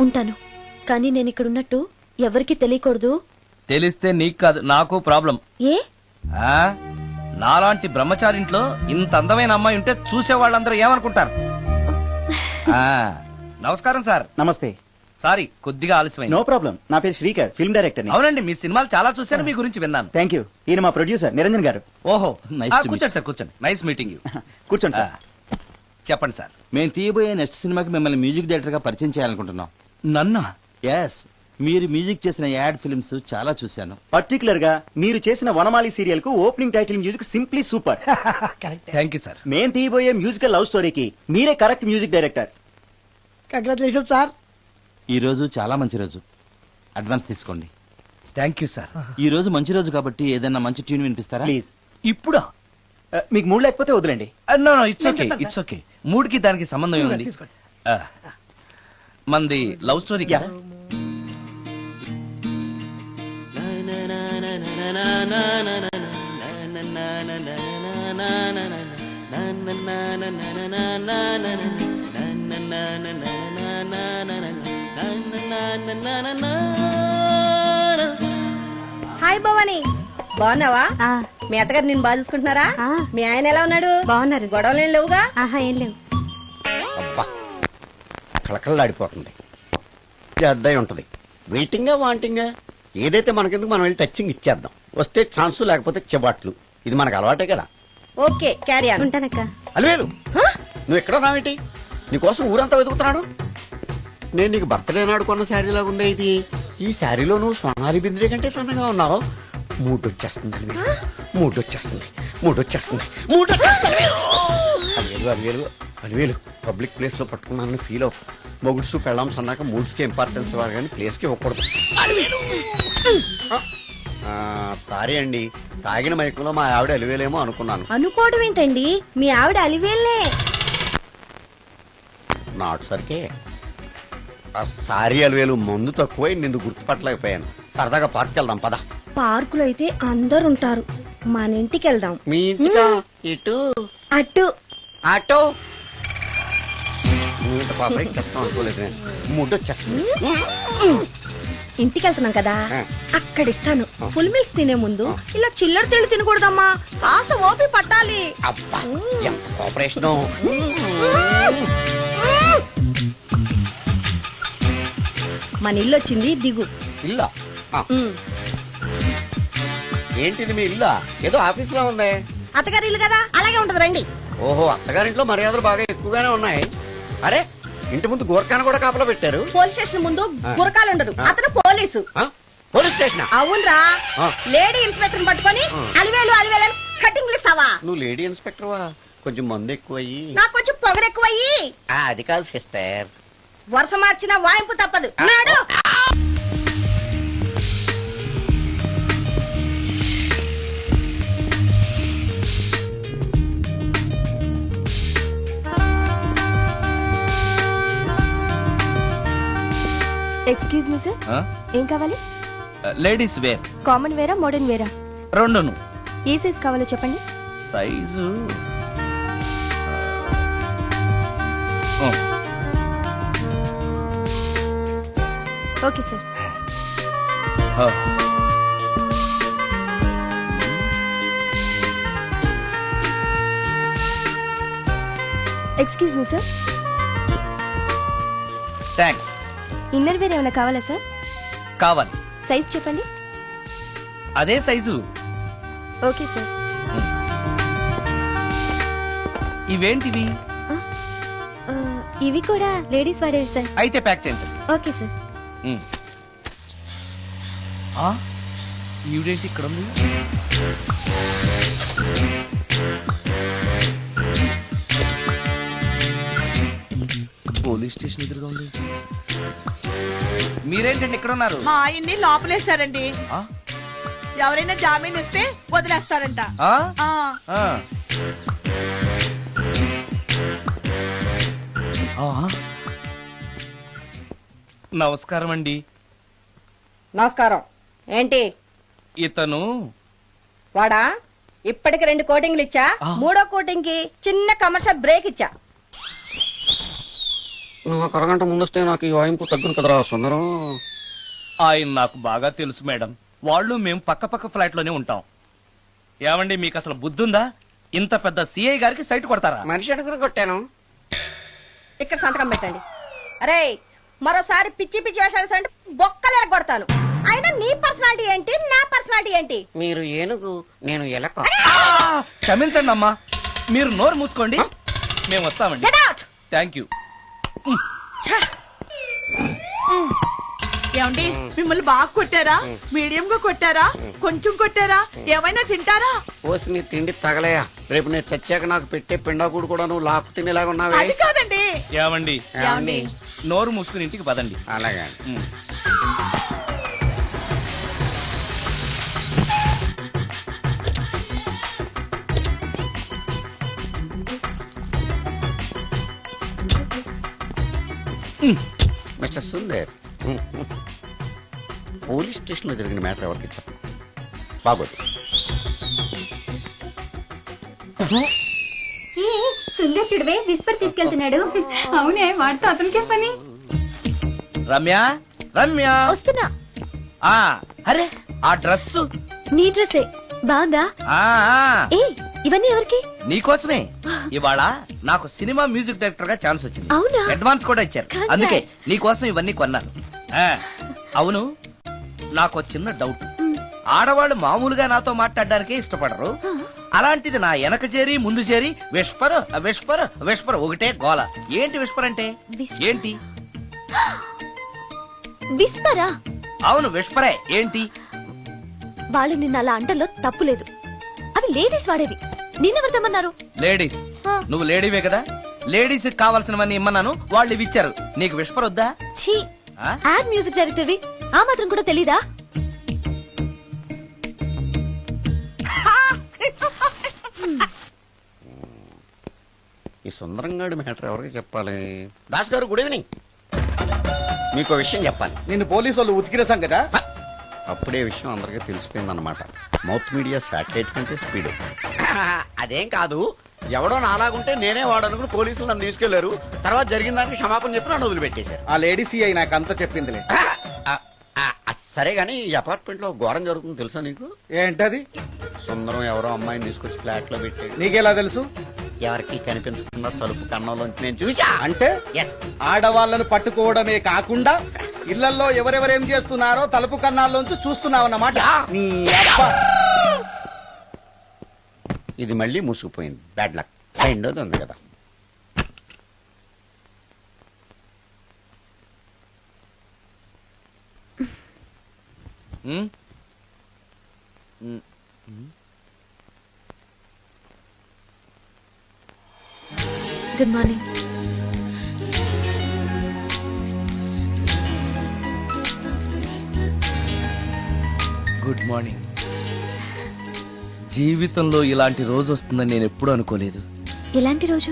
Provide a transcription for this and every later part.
ఉంటాను, కానీ నేను ఇక్కడ ఉన్నట్టు ఎవరికి తెలియకూడదు. తెలిస్తే నీకు కాదు నాకు ప్రాబ్లం. ఏ? నాలాంటి బ్రహ్మచారింట్లో ఇంత అందమైన అమ్మాయి ఉంటే చూసే వాళ్ళందరూ ఏమనుకుంటారు? నమస్కారం సార్. నమస్తే. సారీ కొద్దిగా ఆలస్యమైంది. No problem. నా పేరు శ్రీకర్, ఫిల్మ్ డైరెక్టర్. అవునండి, మీ సినిమాలు చాలా చూశాను, మీ గురించి విన్నాను. Thank you. ఈయన మా ప్రొడ్యూసర్ నిరంజన్ గారు. ఓహో, కూర్చోండి సార్, కూర్చోండి. Nice meeting you. కూర్చోండి సార్. చెప్పండి సార్. మేము తీయబోయే నెక్స్ట్ సినిమాకి మిమ్మల్ని మ్యూజిక్ డైరెక్టర్ గా పరిచయం చేయాలనుకుంటున్నాం. నన్నా? ఎస్, మీరు మ్యూజిక్ చేసిన యాడ్ ఫిల్మ్స్ చాలా చూశాను. పర్టికులర్ గా మీరు చేసిన వనమాలి సీరియల్ కు opening title music simply super. Thank you sir. మేం తీయబోయే మ్యూజికల్ లవ్ స్టోరీకి మీరే correct music director. Congratulation sir. ఈ రోజు చాలా మంచి రోజు, అడ్వాన్స్ తీసుకోండి. Thank you sir. ఈ రోజు మంచి రోజు కాబట్టి ఏదైనా మంచి ట్యూన్ వినిపిస్తారా? ప్లీజ్. ఇప్పుడా? మీకు మూడు లేకపోతే వదిలేండి. No it's okay, it's okay. మూడుకి దానికి సంబంధం ఏముంది? మంది లవ్ స్టోరీ కదా. హాయ్ భవాని, బాగున్నావా? మీ అత్తగారు నిన్ను బాగా చూసుకుంటున్నారా? మీ ఆయన ఎలా ఉన్నాడు? బాగున్నారు. గొడవలు ఏం లేవుగా? ఏం లేవు. అబ్బా, కళకళలాడిపోతుంది. అద్దయి ఉంటది. వెయిటింగా వాంటింగా ఏదైతే మనకెందుకు, మనం వెళ్ళి టచ్చింగ్ ఇచ్చేద్దాం. వస్తే ఛాన్సు, లేకపోతే చెబాట్లు. ఇది మనకు అలవాటే కదా. Okay, carry on. ఉంటానక్క. అలివేలు, నువ్వు ఎక్కడ రావేంటి? నీకోసం ఊరంతా వెతుకుతున్నాడు. నేను నీకు బర్త్డే నాడు కొన్న శారీ లాగా ఉందే ఇది. ఈ శారీలో నువ్వు సోనాలి బింద్రే కంటే సన్నగా ఉన్నావు. మూడొచ్చేస్తుంది అలివేలు, మూడొచ్చేస్తుంది, మూడొచ్చేస్తుంది, మూడొచ్చేస్తుంది. అలివేలు అలివేలు అలివేలు, పబ్లిక్ ప్లేస్ లో పట్టుకున్నానని ఫీల్ అవ్వు. మొగుడ్సు పెళ్ళాంస్ అన్నాక మూడ్స్ కి ఇంపార్టెన్స్ ఇవ్వాలి కానీ ప్లేస్ కి ఇవ్వకూడదు. సారీ అండి, తాగిన మైకంలో మా ఆవిడ అలివేలేమో అనుకున్నాను. అనుకోవడం ఏంటండి, మీ ఆవిడ అలివేలే. నాటు సరికే. సారీ అలివేలు, మందు తక్కువై నిన్ను గుర్తుపట్టలేకపోయాను. సరదాగా పార్క్ వెళ్దాం పద. పార్కులో అయితే అందరు ఉంటారు, మన ఇంటికి వెళ్దాం. మీ ఇంటికా? ఇటు అటు ఆటో. నువ్వు ఇంత పాపరేట్ చేస్తాం అనుకోలేదు నేను. ముడ్డొచ్చేస్తుంది. ఇంటికి వెళ్తున్నాం కదా, అక్కడ ఇస్తాను. ఫుల్ మీల్స్ తినే ముందు ఇలా చిల్లర తిళ్ళు తినకూడదమ్మా, కాస్త ఓపి పట్టాలి. అబ్బా, ఎంత కోఆపరేషన్. మన ఇల్లు వచ్చింది, దిగు. ఇల్లా? ఏంటిది మీ ఇల్లా? ఏదో ఆఫీస్ లో ఉంది. అత్తగారి ఇల్లు కదా, అలాగే ఉంటది, రండి. ఓహో, అత్తగారింట్లో మర్యాదలు బాగా ఎక్కువగానే ఉన్నాయి. అరే, ఇంటి ముందు గోర్ఖాను కూడా కాపలా పెట్టారు. పోలీస్ స్టేషన్ ముందు గురకాలు ఉండరు, అతను పోలీసు. Police station? అవునరా. లేడీ ఇన్స్పెక్టర్ పట్టుకొని అలివేలు అలివేలు కటింగ్లు ఇస్తావా? నువ్వు లేడీ ఇన్స్పెక్టర్ వా? కొంచెం మందు ఎక్కువయ్యి, నాకు కొంచెం పొగరు ఎక్కువయ్యి. అది కాదు సిస్టర్. వరుస మార్చిన వాయింపు తప్పదు. నాడు ఎక్స్క్యూజ్ మీ సార్, ఏం కావాలి? Ladies wear. కామన్ వేరా, మోడర్న్ వేరా? రెండును. ఏ సైజ్ కావాలో చెప్పండి. Size okay sir. Excuse me sir, thanks. Inner wear ఏమైనా కావాలా సార్? కావాలి. సైజ్ చెప్పండి. అదే సైజు. Okay sir. ఇవేంటివి? ఇవి కూడా లేడీస్ వాడేవి సార్. అయితే ప్యాక్ చేయండి. Okay sir. ఈవిడేంటి ఇక్కడ ఉంది? పోలీస్ స్టేషన్ ఎదురుగా ఉంది. మీరేంటండి ఇక్కడ ఉన్నారు? మా ఆయన్ని లోపలేస్తారండి. ఎవరైనా జామీన్ ఇస్తే వదిలేస్తారంట. నమస్కారం అండి. నమస్కారం. ఏంటి? ఇతను వాడా? ఇప్పటికి 2 కోటింగ్లు ఇచ్చా, 3వ కోటింగ్ కి చిన్న కమర్షియల్ బ్రేక్ ఇచ్చా. నువ్వు ఒక అరగంట ముందొస్తే నాకు ఈ వాయింపు తగ్గును కదరా సుందరం. ఆయన నాకు బాగా తెలుసు మేడం. వాళ్ళు మేము పక్క పక్క ఫ్లాట్ లోనే ఉంటాం. ఏమండి మీకు అసలు బుద్ధుందా? ఇంత పెద్ద సిఐ గారికి సైట్ కొడతారా? మనిషి అడుగురు కొట్టాను. ఇక్కడ సంతకం పెట్టండి. అరే మరోసారి పిచ్చి పిచ్చి వేషాలు అంటే బొక్కలు ఎరగొడతాను. అయినా నీ పర్సనాలిటీ ఏంటి, నా పర్సనాలిటీ ఏంటి? మీరు ఏనుగు, నేను ఎలక. క్షమించండి అమ్మా, మీరు నోరు మూసుకోండి, మేము వస్తామండి. Get out! Thank you. ఏమండి మిమ్మల్ని బాగా కొట్టారా, మీడియం గా కొట్టారా, కొంచెం కొట్టారా, ఏమైనా తింటారా? పోసి నీ తిండి తగలయా. రేపు నేను చచ్చాక నాకు పెట్టే పిండాకుడు కూడా నువ్వు లాక్కు తినేలాగా ఉన్నావే. అది కాదండి. ఏమండి ఏమండి? నోరు మూసుకుని ఇంటికి పదండి. అలాగే. ఉమ్. మిస్టర్ సుందర్, పోలీస్ స్టేషన్ లో జరిగిన మ్యాటర్ ఎవరికి చెప్పండి. బాగోదు. సుందర్ చూడవే విస్పర్ తీసుకెళ్తున్నాడు. అవునే, వాడితో అతనికే పని. రమ్య, రమ్య వస్తున్నా. ఆ అరే ఆ డ్రెస్ నీ డ్రెస్సే బాగా. ఏ ఇవన్నీ ఎవరికి? నీకోసమే. ఇవాళ నాకు సినిమా మ్యూజిక్ డైరెక్టర్ గా ఛాన్స్ వచ్చింది. అవునా? అడ్వాన్స్ కూడా ఇచ్చారు. Congrats. అందుకే నీకోసం ఇవన్నీ కొన్నాను. అవును, నాకు చిన్న డౌట్. ఆడవాళ్ళు మామూలుగా నాతో మాట్లాడడానికే ఇష్టపడరు. అలాంటిది నా వెనక చేరి ముందు చేరి విస్పర్ విస్పర్ విస్పర్ ఒకటే గోల. ఏంటి విస్పర్ అంటే? Whisper. ఏంటి? విస్పరా? అవును విస్పరే. ఏంటి? వాళ్ళు నిన్న అలా అంటలో తప్పులేదు. అవి లేడీస్ వాడేవి. నిన్నెవరు తెమ్మన్నారు? లేడీస్. ఆ. నువ్వు లేడీవే కదా. లేడీస్ కావాల్సినవన్నీ ఇమ్మన్నాను, వాళ్ళు ఇవి ఇచ్చారు. నీకు విస్పర్ వద్దా? ఛీ, ఆ? యాడ్ మ్యూజిక్ డైరెక్టర్వి ఆ మాత్రం కూడా తెలీదా? ఈ సుందరంగాడి మ్యాటర్ ఎవరికి చెప్పాలి? దాస్ గారు, గుడ్ ఈవినింగ్. మీకు విషయం చెప్పాలి. నిన్ను పోలీసు వాళ్ళు ఉతికిరేసాం కదా. అప్పుడే విషయం అందరికీ తెలిసిపోయిందన్నమాట. మౌత్ మీడియా శాటిలైట్ కంటే స్పీడ్. అదేం కాదు, ఎవడో నాలాగుంటే నేనే వాడనుకుని పోలీసులు నన్ను తీసుకెళ్లారు. తర్వాత జరిగిన దానికి క్షమాపణ చెప్పి నన్ను వదిలిపెట్టేశారు. ఆ లేడీ సిఐ నాకు అంతా చెప్పిందిలే. సరే గానీ ఈ అపార్ట్మెంట్ లో ఘోరం జరుగుతుంది తెలుసా నీకు? ఏంటది? సుందరం ఎవరో అమ్మాయిని తీసుకొచ్చి ఫ్లాట్ లో పెట్టాడు. నీకెలా తెలుసు? ఎవరికి కనిపించకుండా తలుపు కన్నంలోంచి నేను చూసా. అంటే ఆడవాళ్ళను పట్టుకోవడమే కాకుండా ఇళ్లలో ఎవరెవరేం చేస్తున్నారో తలుపు కన్నాల్లోంచి చూస్తున్నావన్నమాట. నీ అబ్బా. ఇది మళ్ళీ మూసుకుపోయింది. Bad luck. రెండోది ఉంది కదా. ఉమ్? Good morning. Good morning. జీవితంలో ఇలాంటి రోజు వస్తుందని నేను ఎప్పుడూ అనుకోలేదు. ఎలాంటి రోజు?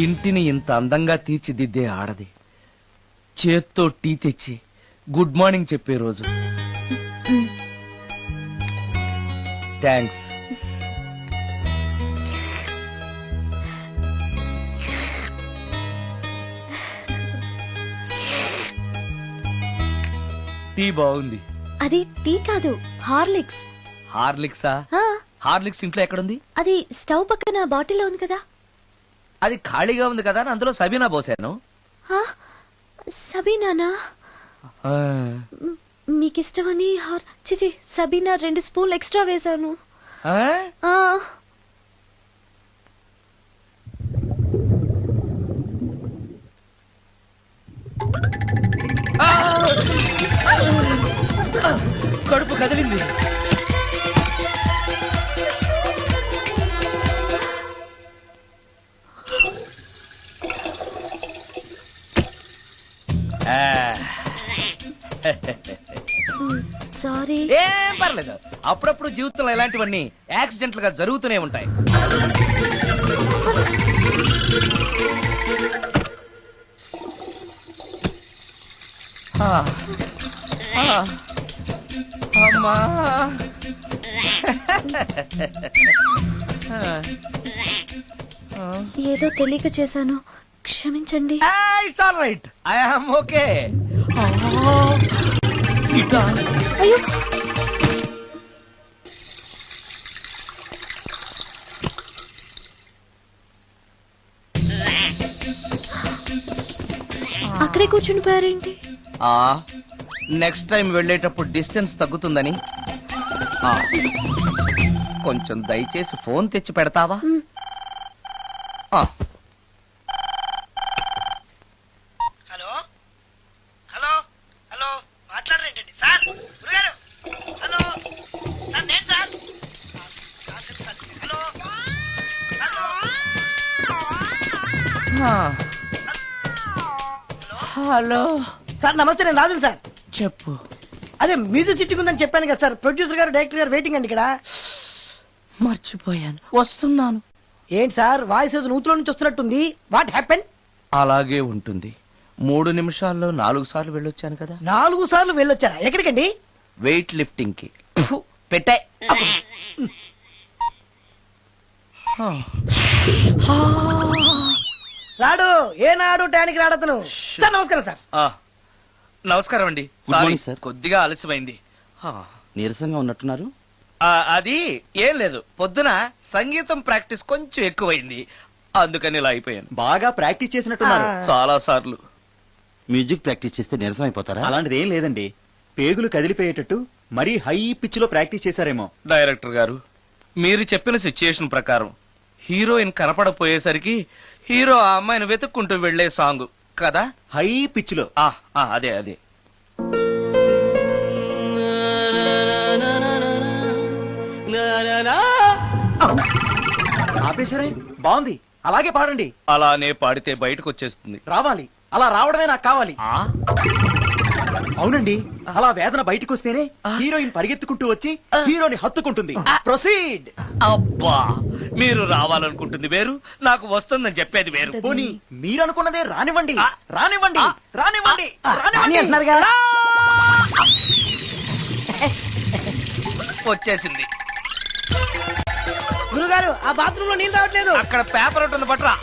ఇంటిని ఇంత అందంగా తీర్చిదిద్దే ఆడది చేత్తో టీ తెచ్చి గుడ్ మార్నింగ్ చెప్పే రోజు. థ్యాంక్స్. టీ బాగుంది. అది టీ కాదు, హార్లిక్స్. హార్లిక్సా? ఆ, హార్లిక్స్ ఇంట్లో ఎక్కడుంది? అది స్టవ్ పక్కన బాటిల్లో ఉంది కదా. అది ఖాళీగా ఉంది కదా అని అందులో సబీనా పోసాను. ఆ, సబీనానా? ఆ, మీకిష్టమని చిచి సబీనా 2 స్పూన్లు ఎక్స్ట్రా వేశాను. ఆ? ఆ, కడుపు కదిలింది. సారీ. ఏం పర్లేదు. అప్పుడప్పుడు జీవితంలో ఇలాంటివన్నీ యాక్సిడెంట్లు గా జరుగుతూనే ఉంటాయి. అమ్మా, ఏదో తెలియక చేశాను. క్షమించండి. It's all right, I am okay. ఇట్లా అయ్యో, అక్కడే కూర్చుని పోయారేంటి? నెక్స్ట్ టైం వెళ్ళేటప్పుడు డిస్టెన్స్ తగ్గుతుందని. ఆ, కొంచెం దయచేసి ఫోన్ తెచ్చి పెడతావా? ఆ. హలో హలో హలో మాట్లాడరేంటండి సార్? గురుగారు హలో సార్, నేను sir. Hello hello hello sir నమస్తే, నేను రాజు సార్. చెప్పు. అదే మ్యూజిక్ సిట్టింగ్ ఉందని చెప్పాను కదా సార్. ప్రొడ్యూసర్ గారు డైరెక్టర్ గారు వెయిటింగ్ అండి ఇక్కడ. మర్చిపోయాను, వస్తున్నాను. ఏంటి సార్ వాయిస్ ఏదో నూతులో నుంచి వస్తున్నట్టుంది? What happen? అలాగే ఉంటుంది. 3 నిమిషాల్లో 4 సార్లు వెళ్ళొచ్చాను కదా. 4 సార్లు వెళ్ళొచ్చారా? ఎక్కడికండి? వెయిట్ లిఫ్టింగ్ కి. పెట్టే. రాడు ఏనాడు టానికి రాడతను. సార్ నమస్కారం సార్. నమస్కారం అండి. Good Sorry, morning, sir. కొద్దిగా ఆలస్యమైంది. నీరసంగా ఉన్నట్టున్నారు. అది ఏం లేదు, పొద్దున సంగీతం ప్రాక్టీస్ కొంచెం ఎక్కువైంది, అందుకని ఇలా అయిపోయాను. బాగా ప్రాక్టీస్ చేసినట్టున్నారు. చాలా సార్లు. మ్యూజిక్ ప్రాక్టీస్ చేస్తే నీరసం అయిపోతారా? అలాంటిది ఏం లేదండి, పేగులు కదిలిపోయేటట్టు మరీ హై పిచ్ లో ప్రాక్టీస్ చేశారేమో. డైరెక్టర్ గారు, మీరు చెప్పిన సిచ్యుయేషన్ ప్రకారం హీరోయిన్ కనపడపోయేసరికి హీరో ఆ అమ్మాయిని వెతుక్కుంటూ వెళ్లే సాంగ్ కదా. హై పిచ్ లో. అదే అదే. ఆపేశారే, బాగుంది, అలాగే పాడండి. అలానే పాడితే బయటకు వచ్చేస్తుంది. రావాలి, అలా రావడమే నాకు కావాలి. అవునండి, అలా వేదన బయటకు వస్తేనే హీరోయిన్ పరిగెత్తుకుంటూ వచ్చి హీరోని హత్తుకుంటుంది. ప్రొసీడ్. అబ్బా, మీరు రావాలనుకుంటుంది వేరు, నాకు వస్తుందని చెప్పేది వేరు. పోనీ మీరనుకున్నదే రానివ్వండి, రానివ్వండి, రానివ్వండి, అని రానివ్వండి. అంటున్నారుగా. వచ్చేసింది. గురుగారు ఆ బాత్రూమ్ లో నీళ్ళు రావట్లేదు. అక్కడ పేపర్ ఉంటుంది, పట్రా.